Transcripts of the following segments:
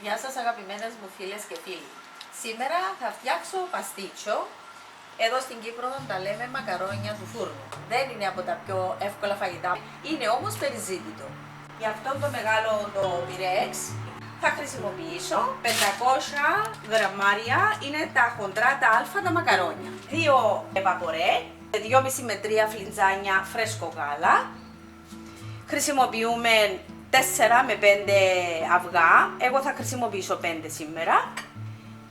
Γεια σας αγαπημένες μου φίλες και φίλοι. Σήμερα θα φτιάξω παστίτσιο. Εδώ στην Κύπρο τα λέμε μακαρόνια του φούρνου. Δεν είναι από τα πιο εύκολα φαγητά, είναι όμως περιζήτητο. Για αυτό το μεγάλο το πυρέξ θα χρησιμοποιήσω 500 γραμμάρια, είναι τα χοντρά τα αλφα τα μακαρόνια. 2 επαπορέ, 2,5 με 3 φλιτζάνια φρέσκο γάλα. Χρησιμοποιούμε 4 με 5 αυγά, εγώ θα χρησιμοποιήσω 5 σήμερα.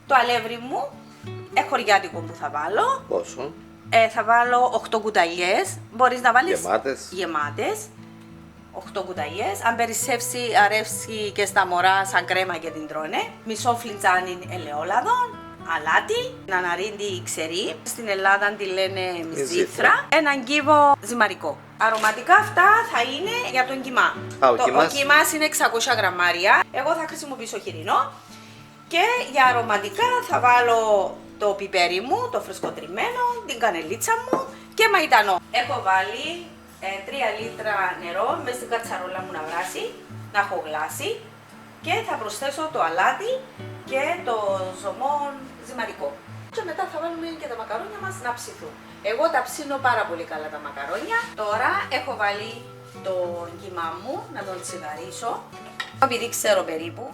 Το αλεύρι μου, εχωριάτικο που θα βάλω. Πόσο? Θα βάλω 8 κουταλιές, μπορείς να βάλεις γεμάτες. 8 κουταλιές, αν περισσεύσει αρεύσει και στα μωρά σαν κρέμα και την τρώνε. Μισό φλιτζάνι ελαιόλαδο, αλάτι, αναρίντι ξερή, στην Ελλάδα τη λένε μυζήθρα, έναν κύβο ζυμαρικό. Αρωματικά αυτά θα είναι για τον κιμά. Ο κιμάς είναι 600 γραμμάρια, εγώ θα χρησιμοποιήσω χοιρινό. Και για αρωματικά θα βάλω το πιπέρι μου, το φρεσκοτριμμένο, την κανελίτσα μου και μαϊντανό. Έχω βάλει 3 λίτρα νερό μέσα στην κατσαρόλα μου να βράσει, να έχω γλάσει και θα προσθέσω το αλάτι και το ζωμό ζυμαρικό. Και μετά θα βάλουμε και τα μακαρόνια μας να ψηθούν. Εγώ τα ψήνω πάρα πολύ καλά τα μακαρόνια. Τώρα έχω βάλει το κιμά μου να τον τσιγαρίσω. Επειδή ξέρω περίπου.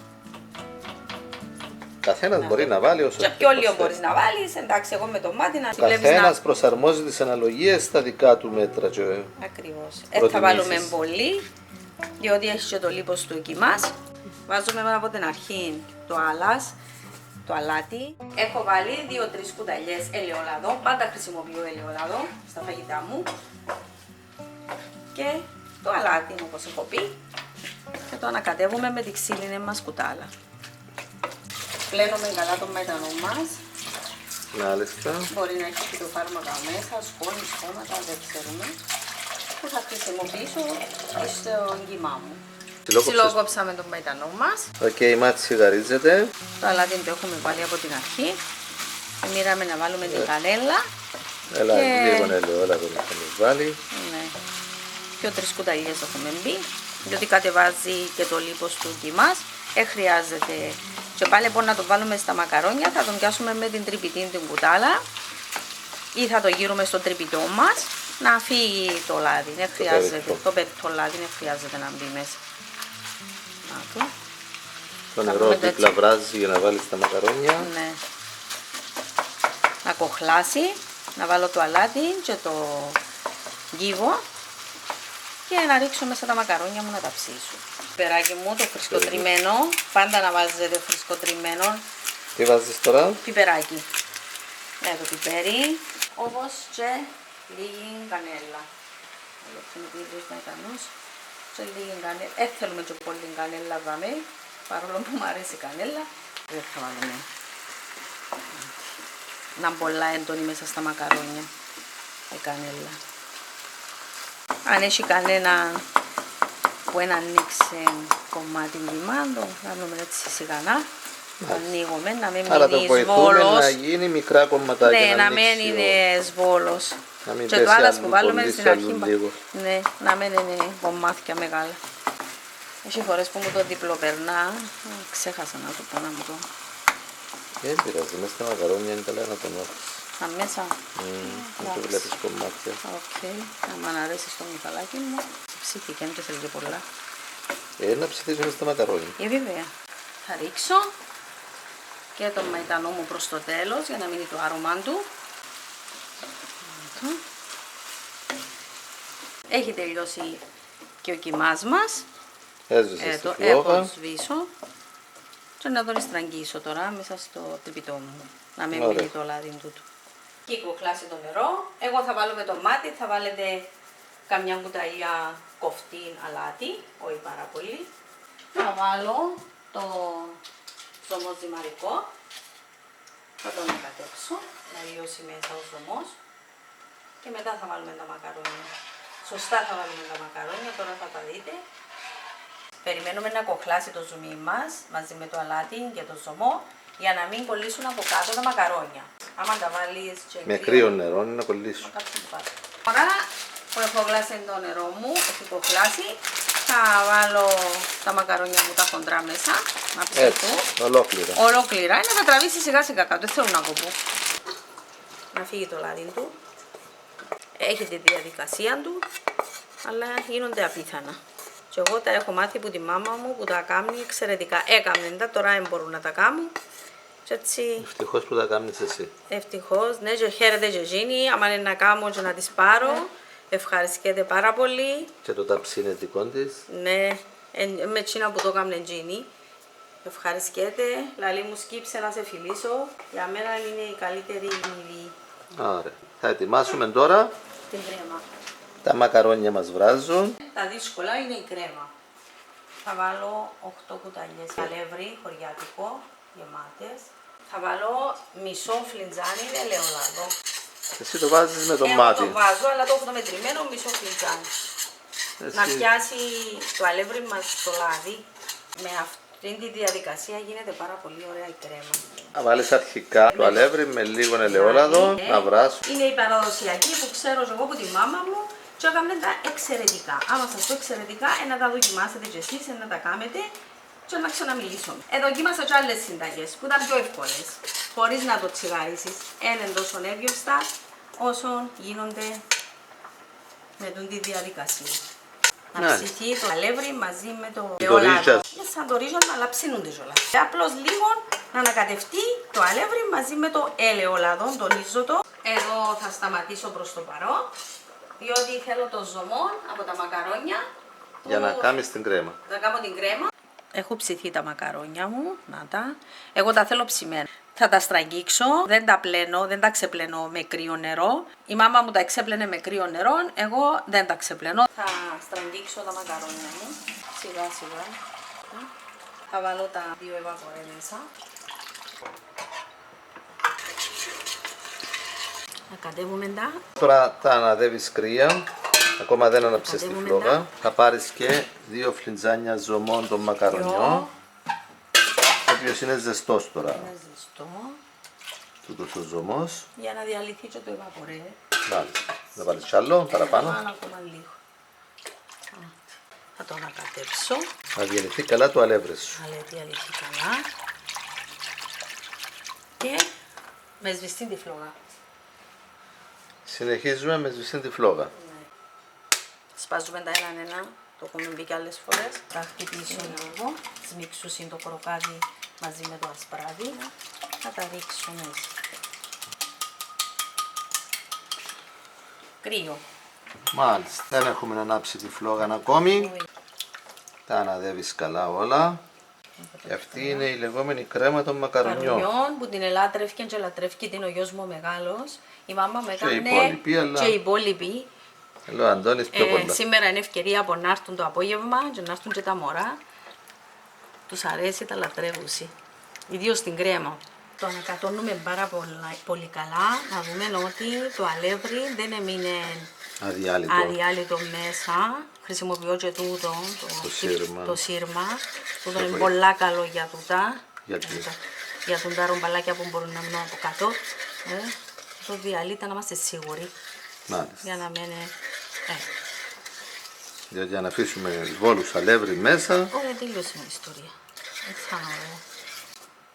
Καθένας μπορεί να βάλει όσο. Και πιο λίγο μπορείς να βάλεις, εντάξει, εγώ με το μάτι να βλέπεις. Καθένας προσαρμόζει τις αναλογίες στα δικά του μέτρα. Ακριβώς. Θα βάλουμε πολύ, διότι έχει και το λίπος του κιμάς. Βάζουμε από την αρχή το άλας, το αλάτι. Έχω βάλει 2-3 κουταλιές ελαιόλαδο, πάντα χρησιμοποιώ ελαιόλαδο στα φαγητά μου. Και το αλάτι, όπως έχω πει. Και το ανακατεύουμε με τη ξύλινη μας κουτάλα. Πλένουμε καλά το μαϊντανό μας. Μάλιστα. Μπορεί να έχει και το φάρμακα μέσα, σκόνη, σκόματα, δεν ξέρουμε. Που θα χρησιμοποιήσω στον κιμά μου. Ψιλόκοψαμε το μαϊντανό μας. Οκ, η μάτι σιγαρίζεται. Το αλάτι το έχουμε βάλει από την αρχή. Μοίραμε να βάλουμε την κανέλα. Έλα, λίγο ελαιόλαδο να έχουμε βάλει. Ναι. Και 3 κουταλιές έχουμε μπει. Διότι κατεβάζει και το λίπος του κιμάς. Χρειάζεται. Και πάλι μπορούμε να το βάλουμε στα μακαρόνια, θα τον πιάσουμε με την τρυπητή την κουτάλα ή θα το γύρουμε στο τρυπητό μας να φύγει το λάδι, δεν χρειάζεται, το λάδι δεν χρειάζεται να μπει μέσα. Το νερό δίπλα βράζει για να βάλει τα μακαρόνια. Ναι. Να κοχλάσει, να βάλω το αλάτι και το γύβο και να ρίξω μέσα τα μακαρόνια μου να τα ψήσω. Πιπεράκι μου, το φρεσκοτριμμένο, πάντα να βάζετε φρεσκοτριμμένο. Τι βάζεις τώρα? Πιπεράκι. Το πιπέρι, όπως και λίγη κανέλα. Έχουμε λίγους μαϊντανούς και λίγη κανέλα. Θέλουμε και πολύ κανέλα δάμε, παρόλο που μου αρέσει η κανέλα. Δεν θα βάλουμε. Να πολλά έντονη μέσα στα μακαρόνια η κανέλα. Αν έχει κανένα που ένα ανοίξει κομμάτι λιμάντο, θα κάνουμε έτσι σιγανά, το ανοίγουμε, να μην μείνει σβόλος. Να γίνει μικρά κομματάκια. Ναι, να μην είναι σβόλος. Και το άλλο που βάλουμε στην αρχή, ναι, να μην είναι κομμάτια μεγάλα. Έχει φορές που μου το διπλοπερνά, ξέχασα να το πω να μου το. Δεν πειράζει, μέσα στα μακαρόνια είναι καλά να το μάθεις. Αμέσα. Δεν το βλέπεις κομμάτια. Οκ, αν αρέσει στο μυθαλάκι μου, ψήθηκε, δεν θέλει και πολλά. Να ψηθήσουμε στα μακαρόνια. Βέβαια. Θα ρίξω και το μαϊντανό μου προς το τέλος για να μείνει το άρωμά του. Έχει τελειώσει και ο κιμάς μας. Έζησε στη έχω φλόγα. σβήσω και να τον στραγγίσω τώρα μέσα στο τρυπητό μου. Να μην μείνει το λάδι του. Κύκο χλάσει το νερό. Εγώ θα βάλω με το μάτι, θα βάλετε καμιά κουταλιά κοφτή αλάτι, όχι πάρα πολύ. Θα βάλω το ζωμό ζυμαρικό. Θα τον ανακατέψω, να λιώσει μέσα ο ζωμός. Και μετά θα βάλουμε τα μακαρόνια. Σωστά θα βάλουμε τα μακαρόνια, τώρα θα τα δείτε. Περιμένουμε να κοχλάσει το ζουμί μας μαζί με το αλάτι και το ζωμό για να μην κολλήσουν από κάτω τα μακαρόνια. Άμα τα βάλεις και με κρύο νερό είναι να κολλήσουν. Τώρα που έχω γλάσει το νερό μου, έχει κοχλάσει, Θα βάλω τα μακαρόνια μου τα χοντρά μέσα, να Έτσι, ψηθούν. ολόκληρα. Ολόκληρα, είναι να τραβήσει σιγά σιγά κάτω, δεν θέλουν να κοπούν. Να φύγει το λάδι του. Έχει τη διαδικασία του, αλλά γίνονται απίθανα. Και εγώ τα έχω μάθει από τη μάμα μου που τα κάνει εξαιρετικά. Έκαμνε τα, τώρα δεν μπορούν να τα κάνουν. Και έτσι, Ευτυχώς που τα κάνεις εσύ. ευτυχώς, ναι, και χαίρεται και εκείνη. Άμα είναι να κάνω και να τις πάρω, ευχαριστιέται πάρα πολύ. Και το ταψί είναι δικό της. Ναι, με εκείνα που το έκαμνε εκείνη. Ευχαριστιέται, λαλή μου σκύψε να σε φιλήσω. Για μένα είναι η καλύτερη μύδη. Ωραία. Θα ετοιμάσουμε τώρα. Την κρέμα. Τα μακαρόνια μας βράζουν. Τα δύσκολα είναι η κρέμα. Θα βάλω 8 κουταλιές αλεύρι χωριάτικο, γεμάτες. Θα βάλω μισό φλιτζάνι ελαιόλαδο. Εσύ το βάζεις με το Εγώ μάτι. το βάζω, αλλά το έχω το μετρημένο μισό φλιτζάνι. Εσύ... Να πιάσει το αλεύρι μας το λάδι. Με αυτή τη διαδικασία γίνεται πάρα πολύ ωραία η κρέμα. Να βάλεις αρχικά το αλεύρι με λίγο ελαιόλαδο, να βράσουν. Είναι η παραδοσιακή που ξέρω εγώ από τη μάμα μου και έκαμε τα εξαιρετικά. Άμα σας πω εξαιρετικά, να τα δοκιμάσετε κι εσείς, να τα κάνετε και να ξαναμιλήσουμε. Δοκίμασα και άλλες συνταγές που ήταν πιο εύκολες, χωρίς να το τσιγάρισεις. Είναι τόσο εύγευστα όσο γίνονται με τη διαδικασία. Να Ναι. ψηθεί το αλεύρι μαζί με το Το ελαιόλαδο. ρίζας. Είναι σαν το ρίζο, αλλά ψήνονται κιόλας. Απλώς λίγο να ανακατευτεί το αλεύρι μαζί με το ελαιόλαδο, το ρίζωτο. Εδώ θα σταματήσω προς το παρόν, διότι θέλω το ζωμό από τα μακαρόνια. Για να που κάνεις την κρέμα. θα κάνω την κρέμα. Έχω ψηθεί τα μακαρόνια μου, να τα. Εγώ τα θέλω ψημένα. Θα τα στραγγίξω, δεν τα πλένω, δεν τα ξεπλένω με κρύο νερό. Η μάμα μου τα εξέπλαινε με κρύο νερό, εγώ δεν τα ξεπλένω. Θα στραγγίξω τα μακαρόνια μου, σιγά σιγά. Θα βάλω τα 2 εβαπορέ μέσα. Να κατέβουμε τα. Τώρα τα αναδεύεις κρύα. Ακόμα δεν αναψες τη Κατέβουμε φλόγα. τα. Θα πάρεις και 2 φλιτζάνια ζωμών των μακαρονιών. Ο οποίος είναι ζεστός τώρα. Είναι ζεστό, Τούτος ο ζωμός. για να διαλυθεί και το εβαπορέ. Μάλιστα. Να βάλεις κι άλλο παραπάνω. Άλλο ακόμα λίγο. Θα το ανακατέψω. Να διαλυθεί καλά το αλεύρι σου. Θα λέει διαλυθεί καλά. Και με σβηστή τη φλόγα. Συνεχίζουμε με σβηστή τη φλόγα. Σπάζουμε τα έναν, το έχουμε μπει και άλλες φορές. Θα χτυπήσω λίγο, σμίξουσιν το κροκάδι μαζί με το ασπράδι. Θα τα ρίξω μέσα. Κρύο. Μάλιστα. Δεν έχουμε ανάψει τη φλόγα ακόμη. Τα αναδεύεις καλά όλα. Και αυτή είναι η λεγόμενη κρέμα των μακαρονιών. Μακαρονιών που την ελάτρευκε και ελατρεύκε την ο γιος μου ο μεγάλος. Η μάμα με Και οι έκανε υπόλοιποι, αλλά- και οι υπόλοιποι. Λέω Αντώνης πιο πολλά. Σήμερα είναι ευκαιρία από να έρθουν το απόγευμα και να έρθουν και τα μωρά. Τους αρέσει, τα λατρεύουσι. Ιδίως την κρέμα. Το ανακατώνουμε πάρα πολύ καλά. Να δούμε ότι το αλεύρι δεν έμεινε Αδιάλειτο. αδιάλειτο μέσα. Χρησιμοποιώ και τούτο, σύρμα. το σύρμα. Τούτο είναι βοηθ- πολλά καλό για τούτα. Γιατί? Για τα ρομπαλάκια που μπορούν να μείνουν από κάτω. Το διαλύεται να είμαστε σίγουροι. Μάλιστα. Για να μην είναι... Διότι αν αφήσουμε βόλους αλεύρι μέσα Ωραία, τελείωσε η ιστορία. Έτσι θα είναι ωραία.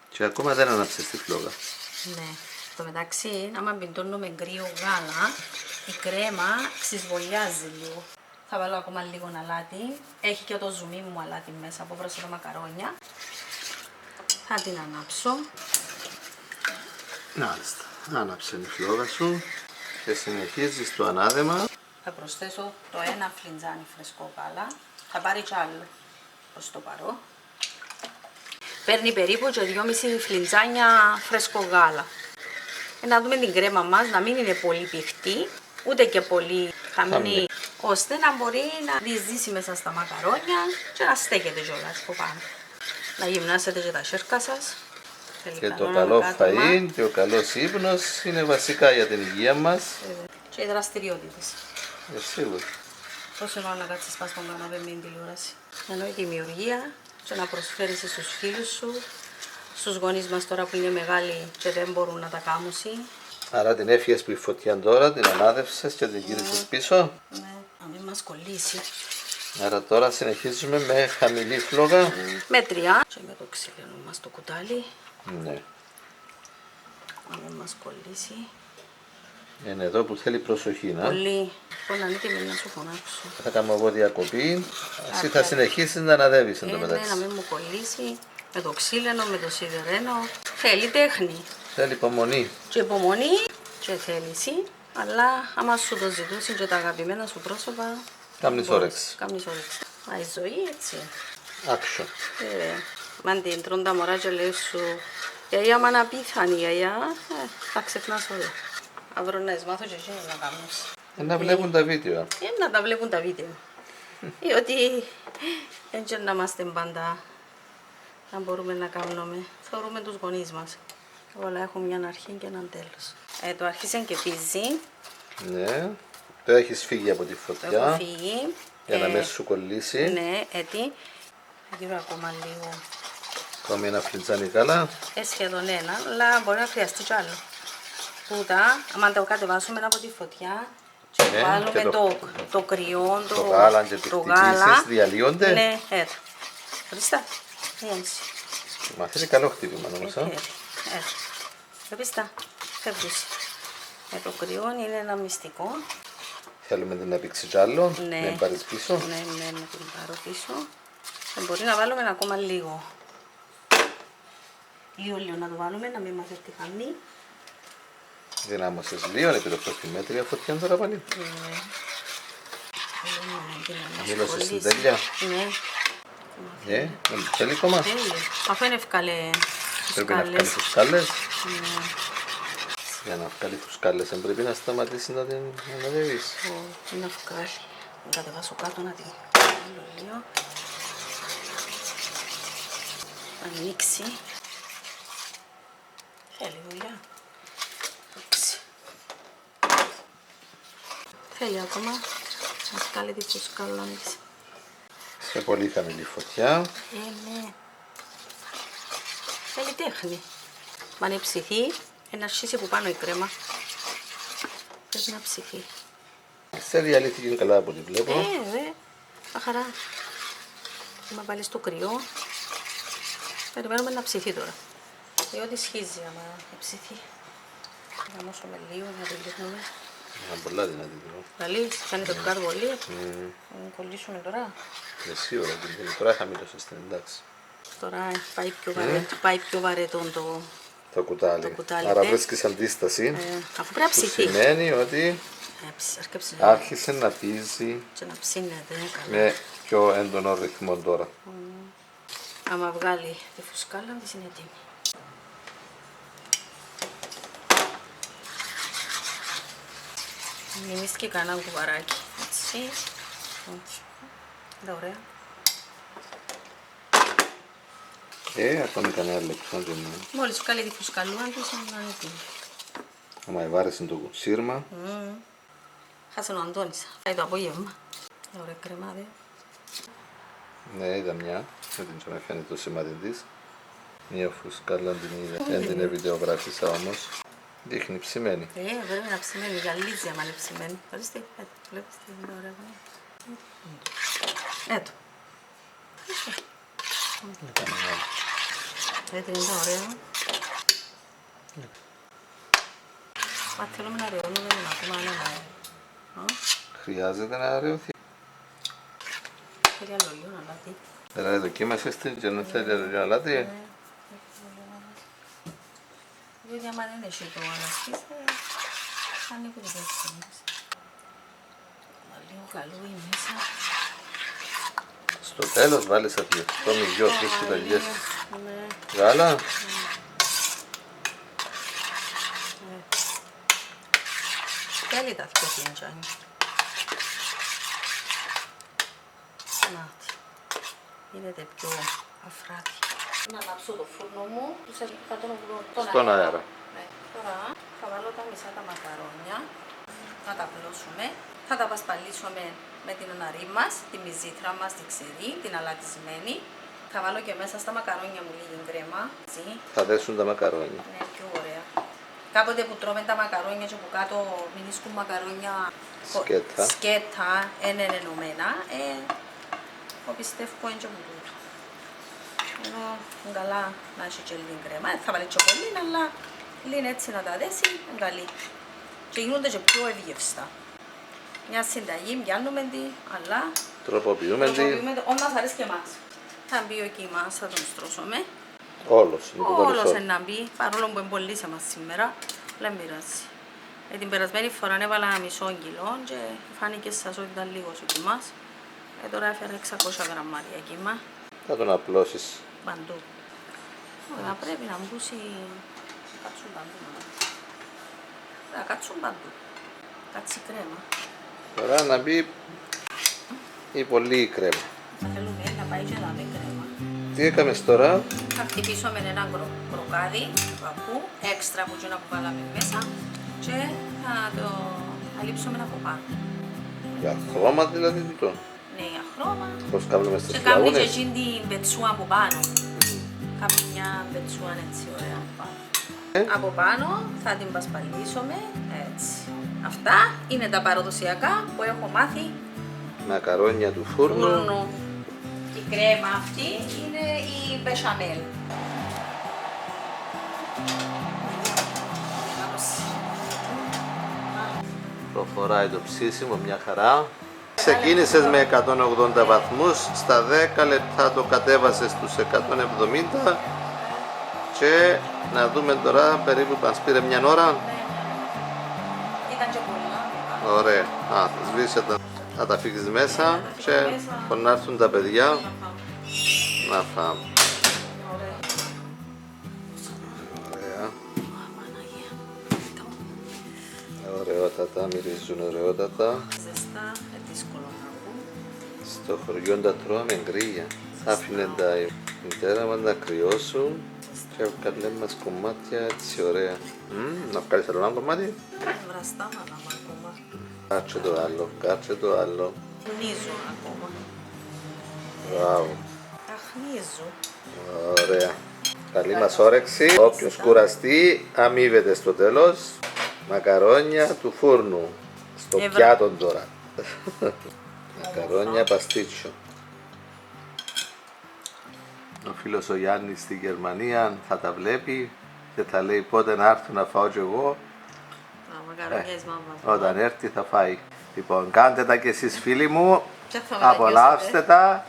και ακόμα δεν ανάψες τη φλόγα. Ναι. Στο μεταξύ, άμα μπιντώνουμε κρύο γάλα, η κρέμα ξυσβολιάζει λίγο. Θα βάλω ακόμα λίγο αλάτι. Έχει και το ζουμί μου αλάτι μέσα από βράσω τα μακαρόνια. Θα την ανάψω. Μάλιστα. Άναψε η φλόγα σου και συνεχίζεις το ανάδεμα. Θα προσθέσω το 1 φλιτζάνι φρεσκό γάλα. Θα πάρει κι άλλο προς το παρόν. Παίρνει περίπου και 2,5 φλιτζάνια φρεσκό γάλα. Να δούμε την κρέμα μας να μην είναι πολύ πηχτή, ούτε και πολύ χαμηλή, ώστε να μπορεί να διεισδύσει μέσα στα μακαρόνια και να στέκεται κιόλας από πάνω. Να γυμνάσετε και τα σέρκα σας. Και το καλό φαΐν και ο καλός ύπνος είναι βασικά για την υγεία μας. Και οι δραστηριότητες. Σίγουρα. Πόσο ώρα να κάτσεις πας στον καναπέ με την τηλεόραση. Ενώ η δημιουργία και να προσφέρεις στους φίλους σου, στους γονείς μας τώρα που είναι μεγάλοι και δεν μπορούν να τα κάνουν. Άρα την έφυγες που η φωτιά τώρα, την ανάδευσες και την γύρισες πίσω. Ναι, να μην μας κολλήσει. Άρα τώρα συνεχίζουμε με χαμηλή φλόγα. Μέτρια. Και με το ξύλινο μας το κουτάλι. Ναι. Να μην μας κολλήσει. Είναι εδώ που θέλει προσοχή, να. Πολύ. Λοιπόν, αν έτοιμη να σου φωνάξω. Θα κάνω εγώ διακοπή. Εσύ θα συνεχίσεις να αναδεύεις εν τω Ναι, μεταξύ. να μην μου κολλήσει. Με το ξύλινο, με το σιδερένο. Θέλει τέχνη. Θέλει υπομονή. Και υπομονή και θέληση. Αλλά άμα σου το ζητούσουν και τα αγαπημένα σου πρόσωπα. Κάμνεις όρεξη. Κάμνεις όρεξη. Μα η ζωή έτσι. Action. Μαν την τρώνε τα μωρά και λέει σου «Γιαγιά, μα να πίθανε η γιαγιά», θα ξεχνάς όλα. Αύριο να μάθω και εκείνοι να κάνεις. Να βλέπουν τα βίντεο. Να τα βλέπουν τα βίντεο. Διότι έτσι να είμαστε πάντα, να μπορούμε να κάνουμε. Θεωρούμε τους γονείς μας. Όλα έχουν μια αρχή και έναν τέλος. Το άρχισε και πίζει. Ναι. Το έχεις φύγει από τη Το έχω φωτιά. φύγει. Για να μην σου κολλήσει. Ναι, έτσι. Θα γύρω ακόμα λίγο. Ακόμη ένα φλιτζάνι καλά. Σχεδόν ένα, αλλά μπορεί να χρειαστεί κι άλλο. Τούτα, άμα το κατεβάσουμε από τη φωτιά και Ναι, βάλουμε και το κρυό, το γάλα και τις χτυπήσεις διαλύονται. Ναι, έτσι. Ορίστε, έτσι. Μαθαίνει καλό χτύπημα όμως. Έτσι. Ορίστε, φεύγεις. Το κρυό είναι ένα μυστικό. Θέλουμε την έπιξη κι άλλο. Ναι. Να πάρεις πίσω. Ναι, να την πάρω πίσω. Και μπορεί να βάλουμε ακόμα λίγο. Λίγο να το βάλουμε, να μην μαζευτεί χαμή. Δυνάμωσες λίγο, επί στη μέτρια φωτιά τώρα πάλι. Μίλωσες στην τέλεια. Ναι. Θέλει κόμμα. Τέλειο. Αφού είναι ευκαλέ Πρέπει να βγάλει φουσκάλες. Ναι. Για να βγάλει φουσκάλες δεν πρέπει να σταματήσει να την αναδεύεις. Είναι ευκάλε. Να κατεβάσω κάτω να την βάλω λίγο. Ανοίξει. Θέλει δουλειά. Έτσι. Θέλει ακόμα να βγάλει τη φουσκάλα της. Σε πολύ χαμηλή φωτιά. Ναι. Θέλει τέχνη. Μα αν ψηθεί, να αρχίσει που πάνω η κρέμα. Πρέπει να ψηθεί. Σε διαλύθηκε καλά από ό,τι βλέπω. Τα χαρά. Να βάλεις το κρυό. Περιμένουμε να ψηθεί τώρα. Διότι σχίζει άμα ψηθεί. Να μώσουμε λίγο, να το γυρνούμε. Είναι πολλά δυνατή τώρα. Λαλείς, κάνετε το κάτω πολύ. Να κολλήσουμε τώρα. Εσύ ώρα την δίνει. Τώρα χαμηλώσες την εντάξει. Τώρα πάει πιο βαρετό Το κουτάλι. Το κουτάλι, Άρα ναι. βρίσκεις αντίσταση. αφού πρέπει να Που ψηθεί. σημαίνει ότι Άρκεψε άρχισε να πίζει και να ψήνεται. Καλά. με πιο έντονο ρυθμό τώρα. Άμα βγάλει τη φουσκάλα της είναι έτοιμη. Μιμήθηκε κανένα κουβαράκι. Έτσι. Είναι ωραία. Ακόμη κανένα λεπτό. Μόλις σου κάνει τη φουσκαλούα της είναι έτοιμη. Άμα εβάρεσαι το σύρμα. Χάσε ο Αντώνης. Πάει το απόγευμα. Ωραία κρεμά, δε. Ναι, είδα μια. Δεν την ξέρω, φαίνεται το σημάδι της. Μια φουσκάλα την είδα. Δεν την βιντεογράφησα όμως. Δείχνει ψημένη. Πρέπει να ψημένη. Γυαλίζει άμα είναι ψημένη. Ορίστε. Βλέπεις τι είναι ωραία. Έτω. Έτσι είναι ωραία. Μα θέλουμε να ρεώνουμε να πούμε αν είναι. Χρειάζεται να αραιωθεί. Θέλει άλλο λίγο να λάθει. Δηλαδή δοκίμασες την και δεν θέλει άλλο αλάτι. Διότι άμα δεν έχει το αναστής, θα είναι που δεν θέλεις. Λίγο καλούι μέσα. Στο τέλος βάλεις αυτό με δυο-τρεις κουταλιές Ναι. γάλα. Θέλει τα δυο πιεντζάνια. Νάτι. Είδατε πιο αφράτη. Να ανάψω το φούρνο μου. Θα τον βρω Στον αέρα. Ναι. Τώρα θα βάλω τα μισά τα μακαρόνια. Θα τα πλώσουμε. Θα τα πασπαλίσουμε με την αναρρή μας, τη μυζήτρα μας, τη ξερή, την αλατισμένη. Θα βάλω και μέσα στα μακαρόνια μου λίγη κρέμα. Έτσι. Θα δέσουν τα μακαρόνια. Ναι, πιο ωραία. Κάποτε που τρώμε τα μακαρόνια και από κάτω μηνίσκουν μακαρόνια Σκέτα. σκέτα, είναι ενωμένα. εγώ πιστεύω είναι και από τούτο. Ενώ καλά να έχει και λίγο κρέμα, δεν θα βάλει και πολύ, αλλά λίγο έτσι να τα δέσει, είναι καλή. Και γίνονται και πιο ευγευστά. Μια συνταγή, πιάνουμε τη, αλλά Τροποποιούμε τη. Όμως μας αρέσει και εμάς. Θα μπει ο κιμάς, θα τον στρώσουμε. Όλος. Όλος να μπει, παρόλο που είναι πολύ σε μας σήμερα, αλλά μοιράζει. Την περασμένη φορά έβαλα μισό κιλό και φάνηκε σας ότι ήταν λίγος ο κιμάς. Τώρα έφερα 600 γραμμάρια κύμα. Θα τον απλώσεις. Παντού. Ωραία, πρέπει να μπούσει. Κάτσουν παντού. Θα κάτσουν παντού. Κάτσει κρέμα. Τώρα να μπει η πολύ κρέμα. Θα θέλουμε να πάει και να μπει κρέμα. Τι έκαμε τώρα? Θα χτυπήσω με ένα κροκάδι παππού, έξτρα από εκείνα που βάλαμε μέσα και θα το αλείψουμε από πάνω. Για χρώμα δηλαδή τι το? Ναι, για χρώμα. Πώς κάνουμε στις Και κάνουμε και φλαγούνες. εκείνη την πετσούα από πάνω. Κάποια μια πετσούα έτσι ωραία από πάνω. Από πάνω θα την πασπαλίσουμε έτσι. Αυτά είναι τα παραδοσιακά που έχω μάθει Μακαρόνια του φούρνου. φούρνου. Η κρέμα αυτή είναι η μπεσαμέλ. Προχωράει το ψήσιμο, μια χαρά. Ξεκίνησες με 180 βαθμούς, στα 10 λεπτά το κατέβασες στους 170 και να δούμε τώρα περίπου μας πήρε μια ώρα. Ήταν και πολλά. Ωραία. Θα σβήσει να τα φύγεις μέσα και να έρθουν τα παιδιά να φάμε. Ωραία. Ωραιότατα, μυρίζουν ωραιότατα. Ζεστά, δύσκολο να πω. Στο χωριό τα τρώμε γκρίγια. Θα άφηνε τα η μητέρα μας να κρυώσουν και έβγαλε μας κομμάτια έτσι ωραία. Να βγάλεις άλλο ένα κομμάτι. Βραστά μάνα μου ακόμα. Κάτσε το άλλο, κάτσε το άλλο. Αχνίζω ακόμα. Μπράβο. Αχνίζω. Ωραία. Καλή μας όρεξη. Όποιος κουραστεί αμείβεται στο τέλος. Μακαρόνια του φούρνου. Στο πιάτο τώρα. Μακαρόνια παστίτσιο. Ο φίλος ο Γιάννης στη Γερμανία θα τα βλέπει και θα λέει πότε να έρθω να φάω κι εγώ. Μακαρόνια εις μάμας. Όταν έρθει θα φάει. Λοιπόν, κάντε τα κι εσείς φίλοι μου. Και θα με τα Απολαύστε τα.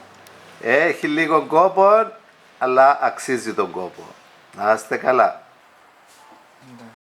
Έχει λίγο κόπο, αλλά αξίζει τον κόπο. Να είστε καλά.